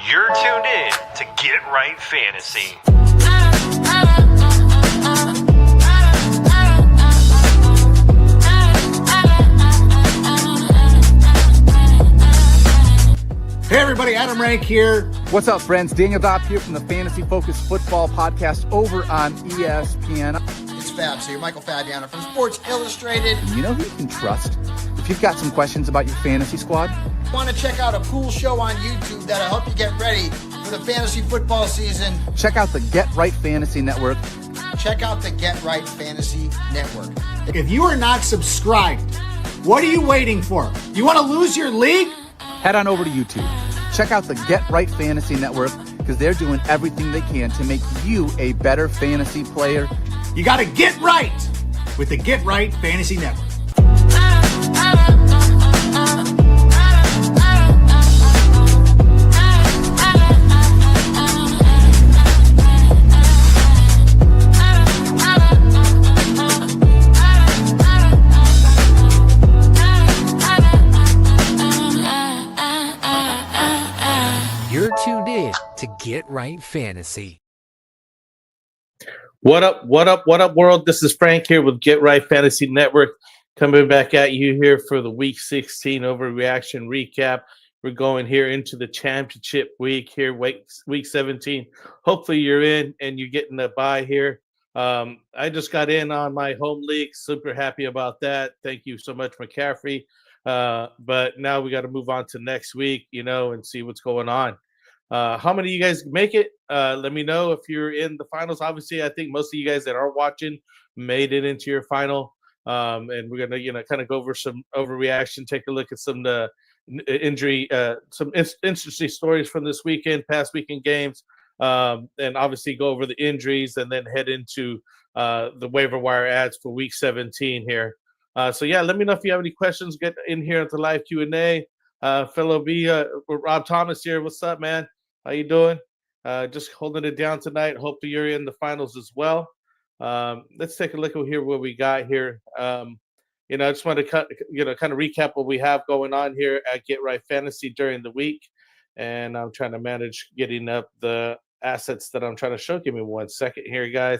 You're tuned in to Get Right Fantasy. Hey everybody, Adam Rank here. What's up, friends? Daniel Dopp here from the Fantasy Focused Football Podcast over on ESPN. It's Fabs here, Michael Fabiano from Sports Illustrated. You know who you can trust if you've got some questions about your fantasy squad? Want to check out a cool show on YouTube that'll help you get ready for the fantasy football season? Check out the Get Right Fantasy Network. Check out the Get Right Fantasy Network. If you are not subscribed, what are you waiting for? You want to lose your league? Head on over to YouTube. Check out the Get Right Fantasy Network because they're doing everything they can to make you a better fantasy player. You got to get right with the Get Right Fantasy Network. You're tuned in to Get Right Fantasy. What up, world? This is Frank here with Get Right Fantasy Network, coming back at you here for the Week 16 Overreaction recap. We're going here into the championship week here, week 17. Hopefully you're in and you're getting a bye here. I just got in on my home league. Super happy about that. Thank you so much, McCaffrey. But now we got to move on to next week, and see what's going on. How many of you guys make it? Let me know if you're in the finals. Obviously, I think most of you guys that are watching made it into your final. And we're gonna, kind of go over some overreaction, take a look at some injury, some interesting stories from this weekend, past weekend games, and obviously go over the injuries, and then head into the waiver wire ads for Week 17 here. So yeah, let me know if you have any questions. Get in here at the live Q&A. Fellow B, Rob Thomas here. What's up, man? How you doing? Just holding it down tonight. Hopefully you're in the finals as well. Let's take a look at here what we got here. I just want to kind of recap what we have going on here at Get Right Fantasy during the week, and I'm trying to manage getting up the assets that I'm trying to show. Give me 1 second here, guys.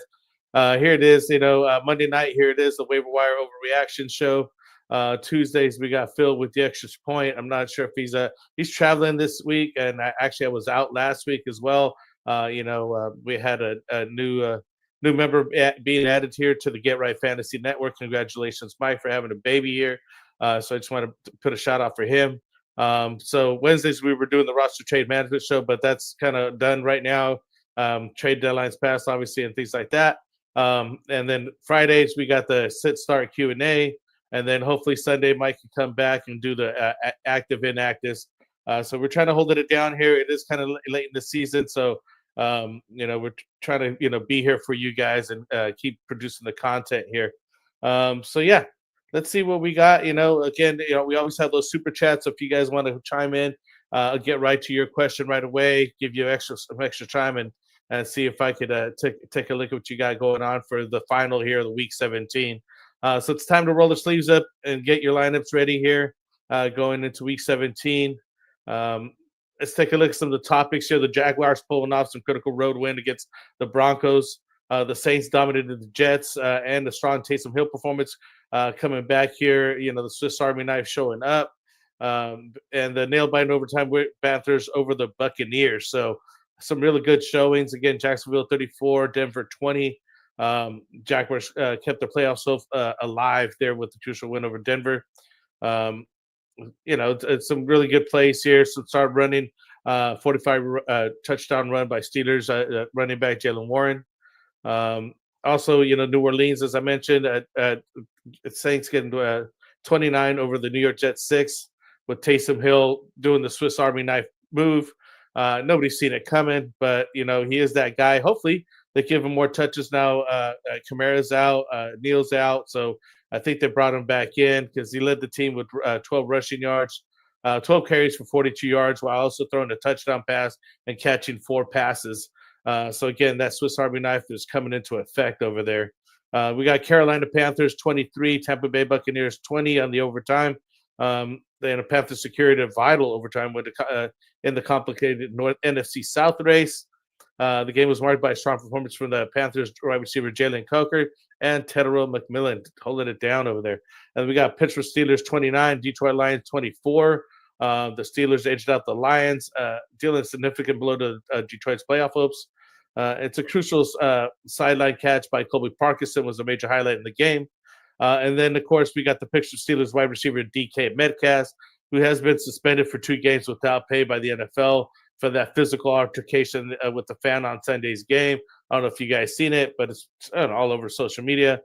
Here it is. Monday night. Here it is, the Waiver Wire Overreaction show. Tuesdays we got Phil with the extra point. I'm not sure if he's traveling this week, and I was out last week as well. We had a new member being added here to the Get Right Fantasy Network. Congratulations, Mike, for having a baby here. So I just want to put a shout out for him. So Wednesdays we were doing the roster trade management show, but that's kind of done right now. Trade deadlines passed, obviously, and things like that. And then Fridays we got the sit start Q&A. And then hopefully Sunday, Mike can come back and do the active inactives. So we're trying to hold it down here. It is kind of late in the season. So, we're trying to, be here for you guys and keep producing the content here. So, yeah, let's see what we got. Again, we always have those super chats. So if you guys want to chime in, I'll get right to your question right away, give you some extra time and see if I could take a look at what you got going on for the final here of the Week 17. So it's time to roll the sleeves up and get your lineups ready here going into Week 17. Let's take a look at some of the topics here. The Jaguars pulling off some critical road win against the Broncos. The Saints dominated the Jets and the strong Taysom Hill performance coming back here. The Swiss Army knife showing up. And the nail-biting overtime with Panthers over the Buccaneers. So some really good showings. Again, Jacksonville 34, Denver 20. Jaguars kept the playoffs alive there with the crucial win over Denver. It's some really good plays here. So start running 45 touchdown run by Steelers running back Jalen Warren. Also, New Orleans, as I mentioned, Saints getting 29 over the New York Jets 6 with Taysom Hill doing the Swiss Army knife move. Nobody's seen it coming, but he is that guy. Hopefully they give him more touches now. Kamara's out, Neal's out, so I think they brought him back in because he led the team with 12 rushing yards, 12 carries for 42 yards, while also throwing a touchdown pass and catching 4 passes. So again, that Swiss Army knife is coming into effect over there. We got Carolina Panthers 23, Tampa Bay Buccaneers 20 on the overtime. then Panthers secured a vital overtime in the complicated North NFC South race. The game was marked by a strong performance from the Panthers wide receiver Jalen Coker and Tedero McMillan holding it down over there. And we got Pittsburgh Steelers 29, Detroit Lions 24. The Steelers edged out the Lions, dealing a significant blow to Detroit's playoff hopes. It's a crucial sideline catch by Colby Parkinson was a major highlight in the game. And then, of course, we got the Pittsburgh Steelers wide receiver DK Metcalf, who has been suspended for 2 games without pay by the NFL for that physical altercation with the fan on Sunday's game. I don't know if you guys seen it, but it's all over social media.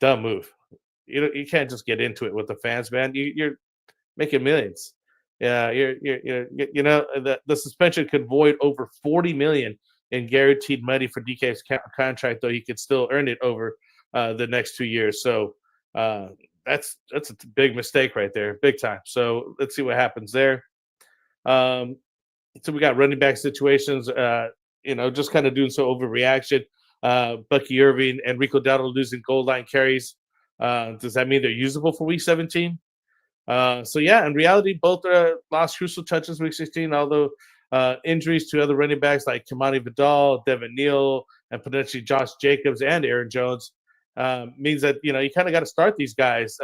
Dumb move. You can't just get into it with the fans, man. You're making millions. Yeah, the suspension could void over $40 million in guaranteed money for DK's contract, though he could still earn it over the next 2 years. So that's a big mistake right there, big time. So let's see what happens there. So we got running back situations, just kind of doing so overreaction. Bucky Irving and Rico Dowdle losing goal line carries. Does that mean they're usable for week 17? So yeah, in reality, both lost crucial touches week 16, although injuries to other running backs like Kamani Vidal, Devin Neal, and potentially Josh Jacobs and Aaron Jones means that, you kind of got to start these guys.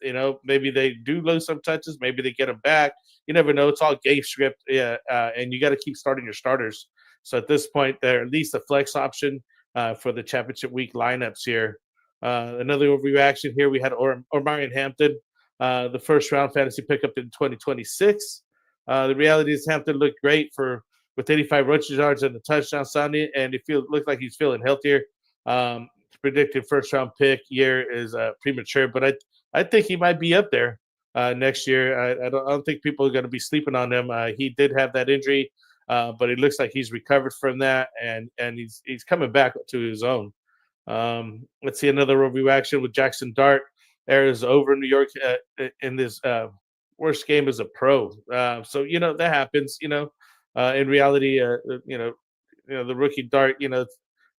Maybe they do lose some touches, maybe they get them back. You never know. It's all game script, and you got to keep starting your starters. So at this point, they're at least a flex option for the championship week lineups here. Another overreaction here. We had Omarion Hampton, the first round fantasy pickup in 2026. The reality is Hampton looked great with 85 rushing yards and a touchdown Sunday, and looked like he's feeling healthier. Predicted first round pick year is premature, but I think he might be up there next year. I don't think people are going to be sleeping on him. He did have that injury, but it looks like he's recovered from that, and he's coming back to his own. Let's see another overreaction with Jackson Dart. Errors over in New York in this worst game as a pro. So that happens. In reality, the rookie Dart,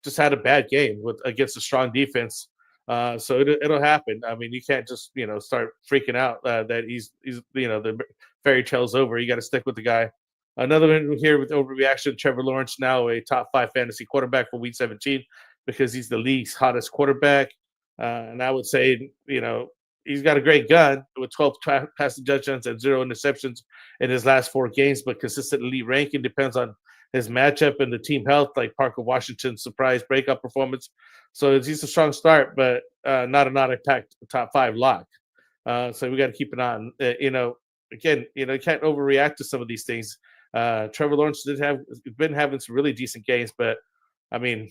just had a bad game against a strong defense. So it'll happen. I mean, you can't just start freaking out that he's the fairy tale's over. You got to stick with the guy. Another one here with overreaction: Trevor Lawrence, now a top 5 fantasy quarterback for Week 17 because he's the league's hottest quarterback. And I would say, he's got a great gun with 12 passing touchdowns and 0 interceptions in his last 4 games, but consistent elite ranking depends on his matchup and the team health, like Parker Washington's surprise breakout performance. So he's a strong start, but not an impact top 5 lock. So we got to keep an eye on, again, you can't overreact to some of these things. Trevor Lawrence been having some really decent games, but I mean,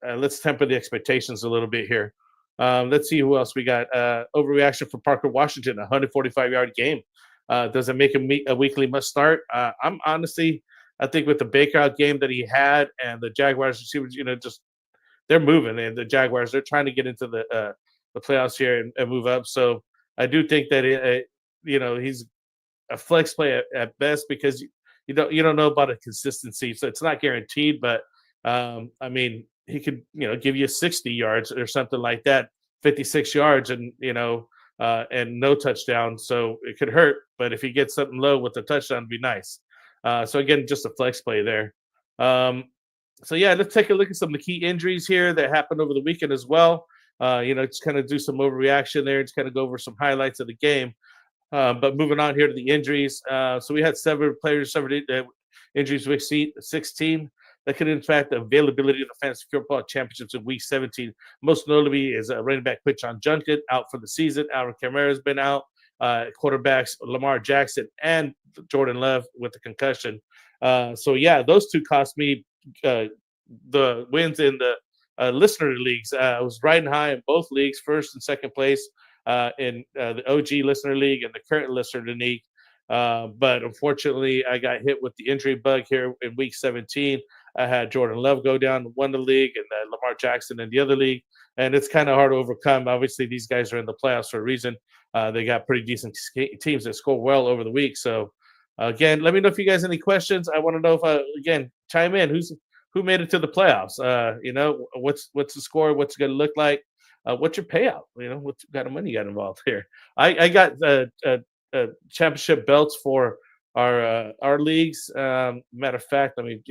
let's temper the expectations a little bit here. Let's see who else we got. Overreaction for Parker Washington, a 145-yard game. Does it make him a weekly must start? I'm honestly, I think with the Baker game that he had and the Jaguars receivers, just they're moving, and the Jaguars, they're trying to get into the playoffs here and move up. So I do think that he's a flex play at best because you don't know about a consistency, so it's not guaranteed. But I mean, he could give you 60 yards or something like that, 56 yards, and and no touchdown. So it could hurt, but if he gets something low with a touchdown, it'd be nice. So again, just a flex play there. So yeah, let's take a look at some of the key injuries here that happened over the weekend as well. Just kind of do some overreaction there. Just kind of go over some highlights of the game. But moving on here to the injuries. So we had 7 players suffered injuries week 16 that could impact the availability of the fantasy football championships in week 17. Most notably is running back Quinshon Judkins out for the season. Alvin Kamara's been out. Quarterbacks Lamar Jackson and Jordan Love with the concussion. So yeah, those 2 cost me the wins in the listener leagues. I was riding high in both leagues, first and second place in the OG listener league and the current listener league. But unfortunately, I got hit with the injury bug here in week 17. I had Jordan Love go down in one league and Lamar Jackson in the other league. And it's kind of hard to overcome. Obviously, these guys are in the playoffs for a reason. They got pretty decent teams that score well over the week. So, again, let me know if you guys have any questions. I want to know if, again, chime in. Who made it to the playoffs? What's the score? What's it going to look like? What's your payout? What kind of money you got involved here? I got championship belts for our leagues. Matter of fact, let me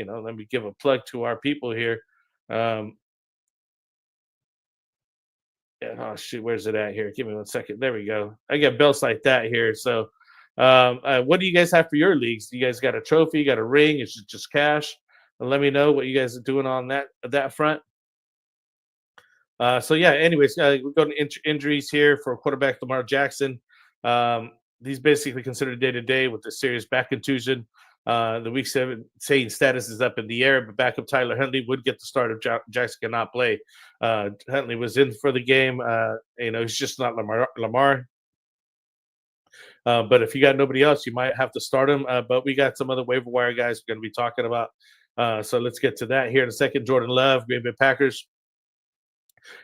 give a plug to our people here. Oh shoot, where's it at here? Give me 1 second. There we go. I got belts like that here. So, what do you guys have for your leagues? Do you guys got a trophy? You got a ring? Is it just cash? And let me know what you guys are doing on that front. So yeah. Anyways, we're going to injuries here for quarterback Lamar Jackson. He's basically considered day to day with a serious back contusion. The week 17 status is up in the air, but backup Tyler Huntley would get the start if Jackson cannot play. Huntley was in for the game. He's just not Lamar. But if you got nobody else, you might have to start him. But we got some other waiver wire guys we're going to be talking about. So let's get to that here in a second. Jordan Love, Green Bay Packers.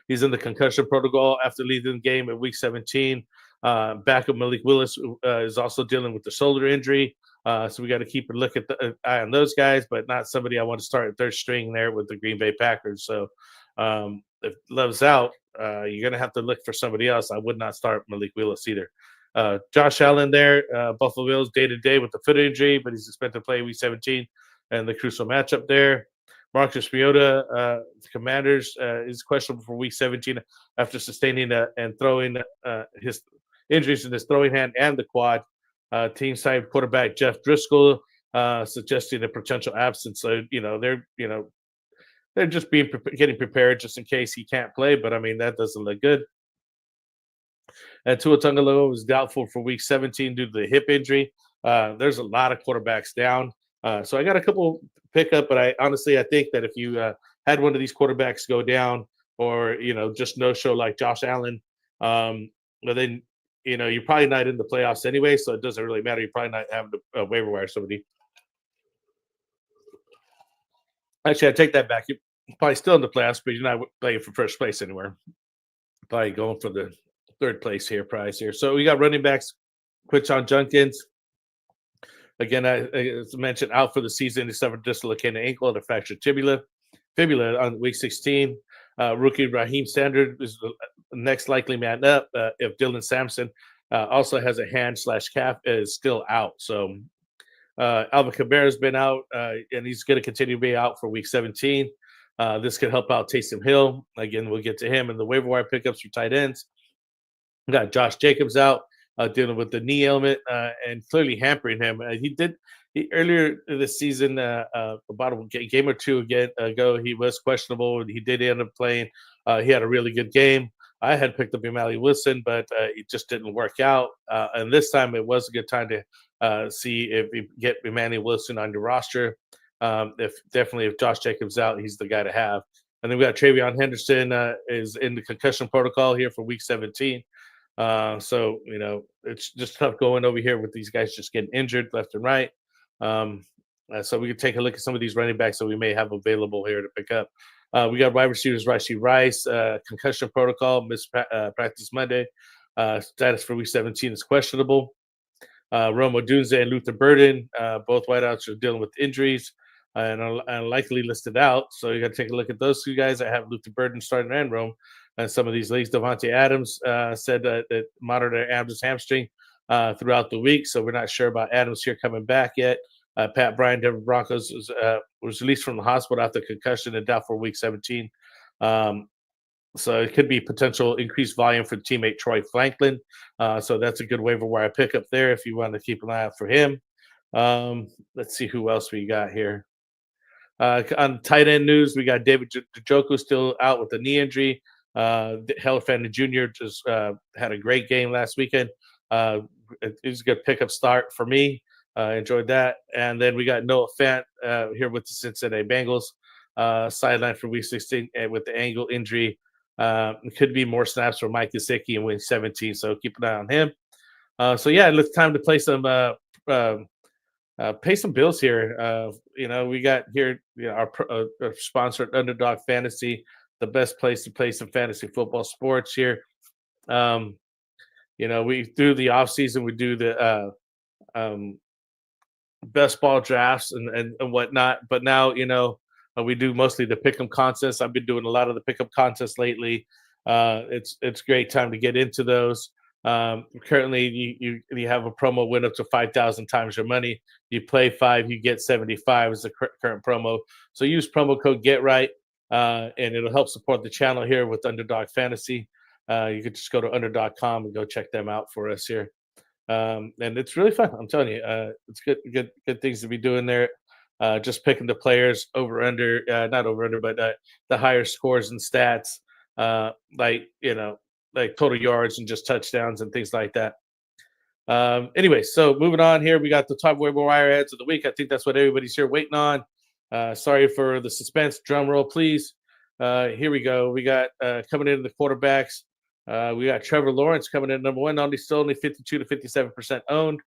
He's in the concussion protocol after leaving the game at week 17. Backup Malik Willis is also dealing with the shoulder injury. So we got to keep a look at the eye on those guys, but not somebody I want to start at third string there with the Green Bay Packers. So if Love's out, you're going to have to look for somebody else. I would not start Malik Willis either. Josh Allen there, Buffalo Bills day to day with the foot injury, but he's expected to play week 17 and the crucial matchup there. Marcus Mariota, the Commanders, is questionable for week 17 after sustaining and throwing his injuries in his throwing hand and the quad. Team side quarterback Jeff Driscoll suggesting a potential absence. So they're just getting prepared just in case he can't play. But I mean that doesn't look good. And Tua Tagovailoa was doubtful for week 17 due to the hip injury. There's a lot of quarterbacks down. So I got a couple pickup, but I think that if you had one of these quarterbacks go down or, just no show like Josh Allen, then, you're probably not in the playoffs anyway, so it doesn't really matter. You're probably not having to waiver wire somebody. Actually, I take that back. You're probably still in the playoffs, but you're not playing for first place anywhere. Probably going for the third place here, prize here. So we got running backs, Quinshon Judkins. Again, as mentioned, out for the season. He suffered dislocated ankle and a fractured fibula on week 16. Rookie Raheem Standard is the next likely man up if Dylan Sampson also has a hand/calf is still out. So Alvin Kamara's been out, and he's going to continue to be out for week 17. This could help out Taysom Hill. Again, we'll get to him and the waiver wire pickups for tight ends. We got Josh Jacobs out. Dealing with the knee ailment and clearly hampering him. Earlier this season, about a game or two ago, he was questionable. He did end up playing. He had a really good game. I had picked up Emmanuel Wilson, but it just didn't work out. And this time, it was a good time to see if you get Emmanuel Wilson on your roster. If Josh Jacobs out, he's the guy to have. And then we got Travion Henderson is in the concussion protocol here for week 17. So it's just tough going over here with these guys just getting injured left and right. So we can take a look at some of these running backs that we may have available here to pick up. We got wide receivers Rashee Rice, concussion protocol, missed practice Monday. Status for week 17 is questionable. Rome Odunze and Luther Burden, both wideouts are dealing with injuries and are likely listed out. So you got to take a look at those two guys. I have Luther Burden starting and Rome. And some of these leagues, Devontae Adams said that monitored Adams' hamstring throughout the week. So we're not sure about Adams here coming back yet. Pat Bryant, Denver Broncos, was released from the hospital after concussion and out for week 17. So it could be potential increased volume for teammate Troy Franklin. So that's a good waiver wire pickup there if you want to keep an eye out for him. Let's see who else we got here. On tight end news, we got David Njoku still out with a knee injury. Helafand Jr. just had a great game last weekend. It was a good pickup start for me. Enjoyed that. And then we got Noah Fant here with the Cincinnati Bengals. Sideline for week 16 with the ankle injury. It could be more snaps for Mike Gesicki in week 17, so keep an eye on him. It's time to play some pay some bills here. We got here our sponsored Underdog Fantasy, the best place to play some fantasy football sports here. We through the off season we do the best ball drafts and whatnot. But now we do mostly the pick'em contests. I've been doing a lot of the pick'em contests lately. It's great time to get into those. Currently, you have a promo win up to 5,000 times your money. You play 5, you get 75 is the current promo. So use promo code GetRight, and it'll help support the channel here with Underdog Fantasy. You could just go to underdog.com and go check them out for us here. And it's really fun. I'm telling you, it's good things to be doing there. Just picking the players over under, not over under, but the higher scores and stats, like total yards and just touchdowns and things like that. Anyway, so moving on here, we got the top waiver wire ads of the week. I think that's what everybody's here waiting on. Sorry for the suspense. Drum roll, please. Here we go. We got coming in the quarterbacks. We got Trevor Lawrence coming in number 1, still only 52 to 57% owned.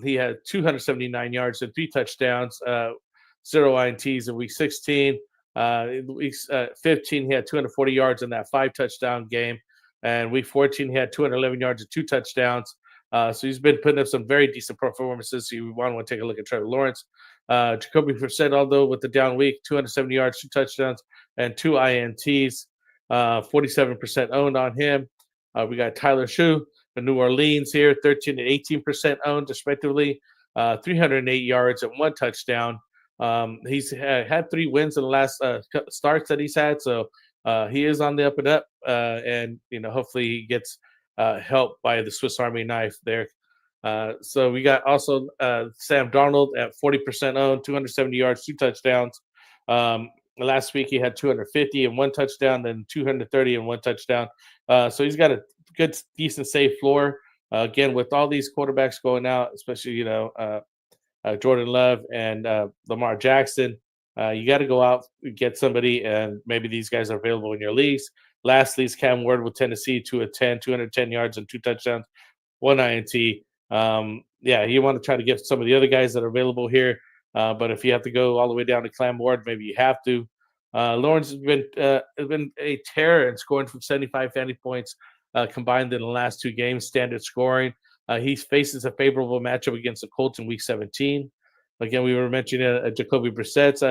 He had 279 yards and 3 touchdowns, 0 INTs in week 16. In week 15, he had 240 yards in that 5-touchdown game. And week 14, he had 211 yards and 2 touchdowns. So he's been putting up some very decent performances. So you want to take a look at Trevor Lawrence. Jacoby Brissett, although with the down week, 270 yards, 2 touchdowns, and 2 INTs. 47% owned on him. We got Tyler Shue, the New Orleans here, 13 and 18% owned, respectively. 308 yards and 1 touchdown. He's had 3 wins in the last starts that he's had, so he is on the up and up. And hopefully he gets help by the Swiss Army knife there. So we got also Sam Darnold at 40% owned, 270 yards, 2 touchdowns. Last week he had 250 and 1 touchdown, then 230 and 1 touchdown. So he's got a good, decent, safe floor. Again, with all these quarterbacks going out, especially Jordan Love and Lamar Jackson, you got to go out and get somebody, and maybe these guys are available in your leagues. Lastly, is Cam Ward with Tennessee, 210 yards and 2 touchdowns, 1 INT. You want to try to get some of the other guys that are available here. But if you have to go all the way down to Cam Ward, maybe you have to. Lawrence has been a terror in scoring from 75 fantasy points combined in the last 2 games, standard scoring. He faces a favorable matchup against the Colts in week 17. Again, we were mentioning Jacoby Brissett's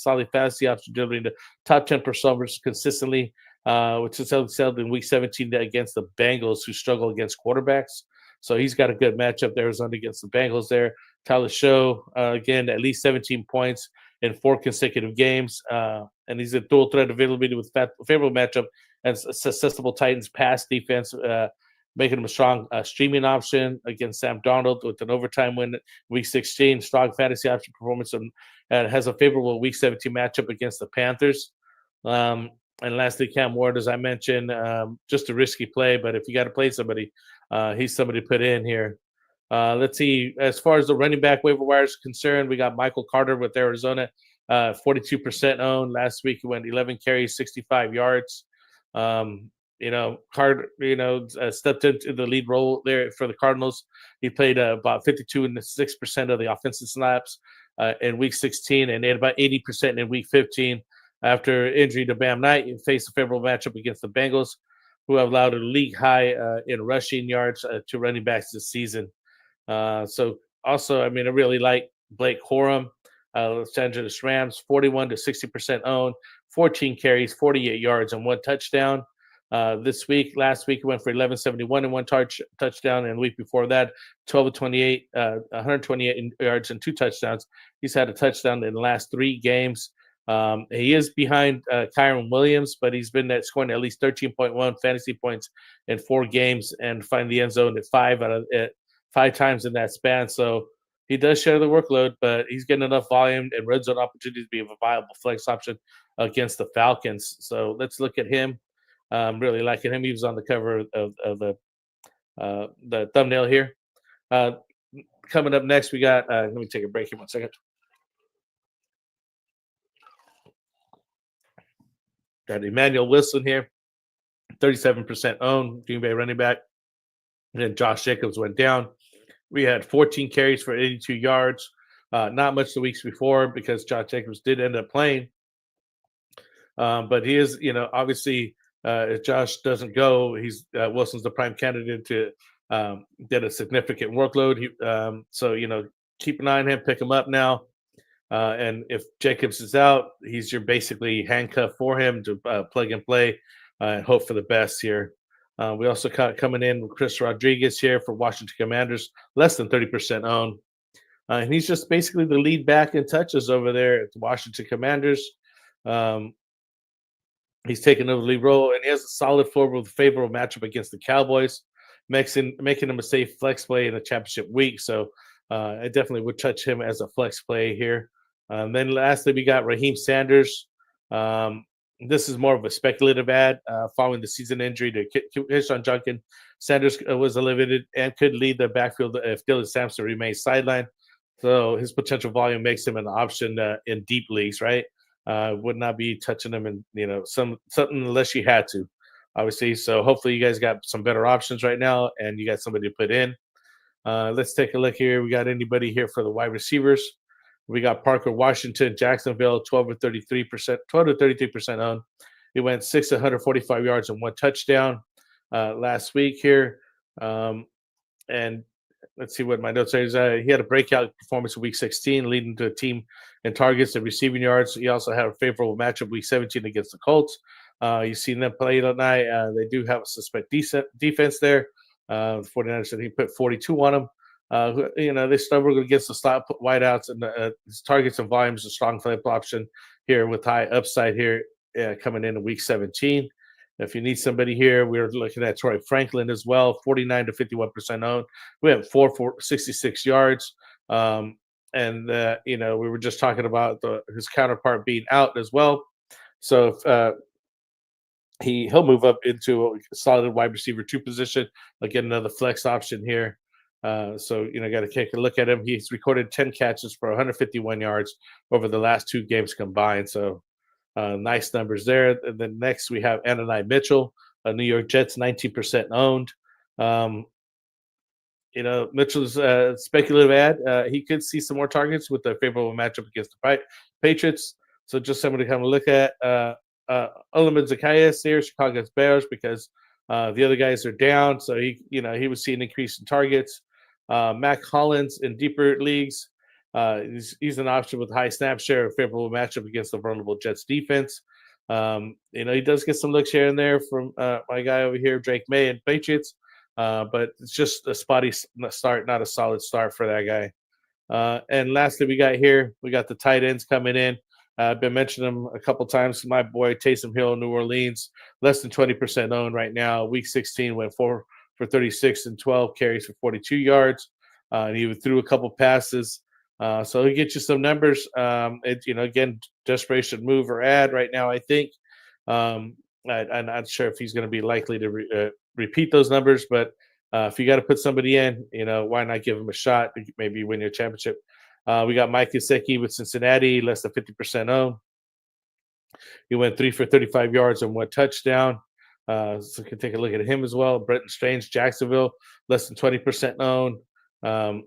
solid fantasy option, delivering the top 10 performers consistently, which is held in week 17 against the Bengals, who struggle against quarterbacks. So he's got a good matchup there against the Bengals there. Tyler Show, again, at least 17 points in 4 consecutive games. And he's a dual threat availability with favorable matchup and susceptible Titans pass defense, making him a strong streaming option against Sam Darnold with an overtime win week 16. Strong fantasy option performance, and has a favorable week 17 matchup against the Panthers. And lastly, Cam Ward, as I mentioned, just a risky play, but if you got to play somebody, he's somebody to put in here. Let's see. As far as the running back waiver wire is concerned, we got Michael Carter with Arizona, 42% owned. Last week he went 11 carries, 65 yards. Carter, stepped into the lead role there for the Cardinals. He played about 52.6% of the offensive snaps in week 16, and about 80% in week 15. After injury to Bam Knight, he faced a favorable matchup against the Bengals, who have allowed a league high in rushing yards to running backs this season. So also, I really like Blake Corum, Los Angeles Rams, 41 to 60% owned, 14 carries, 48 yards, and 1 touchdown. Last week he went for 1171 and 1 touchdown, and the week before that, 12 to 28, 128 yards and 2 touchdowns. He's had a touchdown in the last 3 games. He is behind Kyron Williams, but he's been scoring at least 13.1 fantasy points in 4 games and find the end zone at 5 times in that span. So he does share the workload, but he's getting enough volume and red zone opportunities to be a viable flex option against the Falcons. So let's look at him. Really liking him. He was on the cover of the thumbnail here. Coming up next, we got, let me take a break here 1 second. Got Emmanuel Wilson here, 37% owned, Green Bay running back. And then Josh Jacobs went down. We had 14 carries for 82 yards. Not much the weeks before because Josh Jacobs did end up playing. But he is, obviously, if Josh doesn't go, Wilson's the prime candidate to get a significant workload. So, keep an eye on him, pick him up now. And if Jacobs is out, he's your basically handcuff for him to plug and play and hope for the best here. We also coming in with Chris Rodriguez here for Washington Commanders, less than 30% owned. And he's just basically the lead back in touches over there at the Washington Commanders. He's taken over the lead role, and he has a solid floor with a favorable matchup against the Cowboys, making him a safe flex play in a championship week. So I definitely would touch him as a flex play here. Then lastly, we got Raheem Sanders. This is more of a speculative ad following the season injury to Keyshawn Junkin. Sanders was eliminated and could lead the backfield if Dylan Sampson remains sidelined. So his potential volume makes him an option in deep leagues, right? Would not be touching him in something unless you had to, obviously. So hopefully you guys got some better options right now, and you got somebody to put in. Let's take a look here. We got anybody here for the wide receivers? We got Parker Washington, Jacksonville, 12 to 33% owned. He went 645 yards and 1 touchdown last week here. And let's see what my notes say. He had a breakout performance in Week 16, leading to a team in targets and receiving yards. He also had a favorable matchup Week 17 against the Colts. You've seen them play tonight. They do have a suspect decent defense there. The 49ers, I think, put 42 on them. They struggled against the slot wideouts, and his targets and volumes a strong flip option here with high upside here coming in Week 17. If you need somebody here, we're looking at Troy Franklin as well, 49 to 51% owned. We have 466 yards. We were just talking about his counterpart being out as well. So if, he'll move up into a solid wide receiver 2 position. Again, another flex option here. Got to take a look at him. He's recorded 10 catches for 151 yards over the last 2 games combined. So nice numbers there. And then next we have Anani Mitchell, New York Jets, 19% owned. Mitchell's speculative ad. He could see some more targets with a favorable matchup against the Patriots. So just somebody to kind of look at. Olamin Zacchaeus here, Chicago Bears, because the other guys are down. So he would see an increase in targets. Mac Hollins in deeper leagues. He's an option with high snap share, a favorable matchup against the vulnerable Jets defense. He does get some looks here and there from my guy over here, Drake May and Patriots. But it's just a spotty start, not a solid start for that guy. And lastly, we got the tight ends coming in. I've been mentioning them a couple times. My boy Taysom Hill, New Orleans, less than 20% owned right now. Week 16 went 4 for 36 and 12 carries for 42 yards. And he threw a couple passes. So he'll get you some numbers. Again, desperation move or ad right now, I think. I'm not sure if he's going to be likely to repeat those numbers, but if you got to put somebody in, why not give him a shot? Maybe win your championship. We got Mike Gesicki with Cincinnati, less than 50% owned. He went 3 for 35 yards and 1 touchdown. So you can take a look at him as well. Brenton Strange, Jacksonville, less than 20% owned.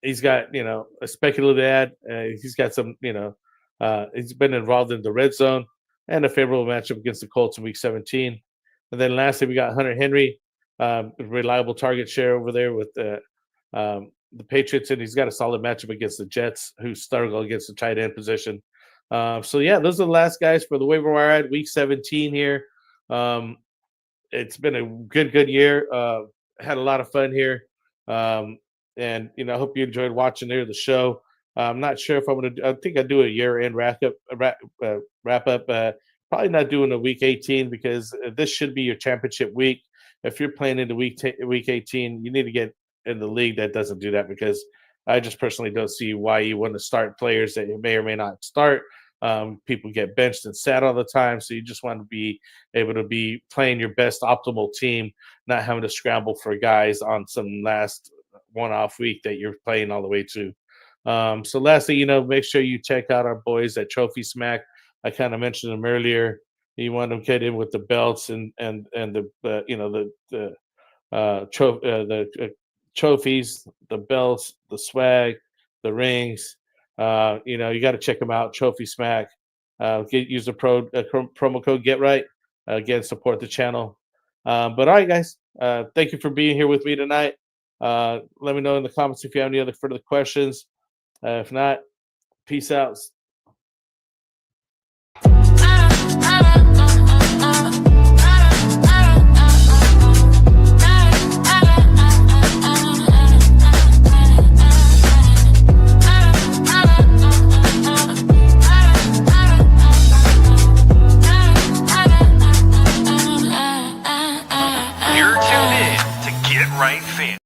He's got, a speculative ad. He's got some, he's been involved in the red zone and a favorable matchup against the Colts in Week 17. And then lastly, we got Hunter Henry, reliable target share over there with the Patriots, and he's got a solid matchup against the Jets, who struggle against the tight end position. Those are the last guys for the waiver wire ad, Week 17 here. It's been a good year. Had a lot of fun here. And I hope you enjoyed watching the show. I'm not sure if I think I'll do a year-end wrap up. Probably not doing a Week 18 because this should be your championship week. If you're playing into Week 18, you need to get in the league that doesn't do that, because I just personally don't see why you want to start players that you may or may not start. People get benched and sat all the time, so you just want to be able to be playing your best optimal team, not having to scramble for guys on some last one-off week that you're playing all the way to. So lastly, make sure you check out our boys at Trophy Smack. I kind of mentioned them earlier. You want to get in with the belts and the trophies, the belts, the swag, the rings. You got to check them out. Trophy Smack. Use the promo code Get Right. Again, support the channel. But all right, guys. Thank you for being here with me tonight. Let me know in the comments if you have any other further questions. If not, peace out. You're tuned in to Get Right Fantasy.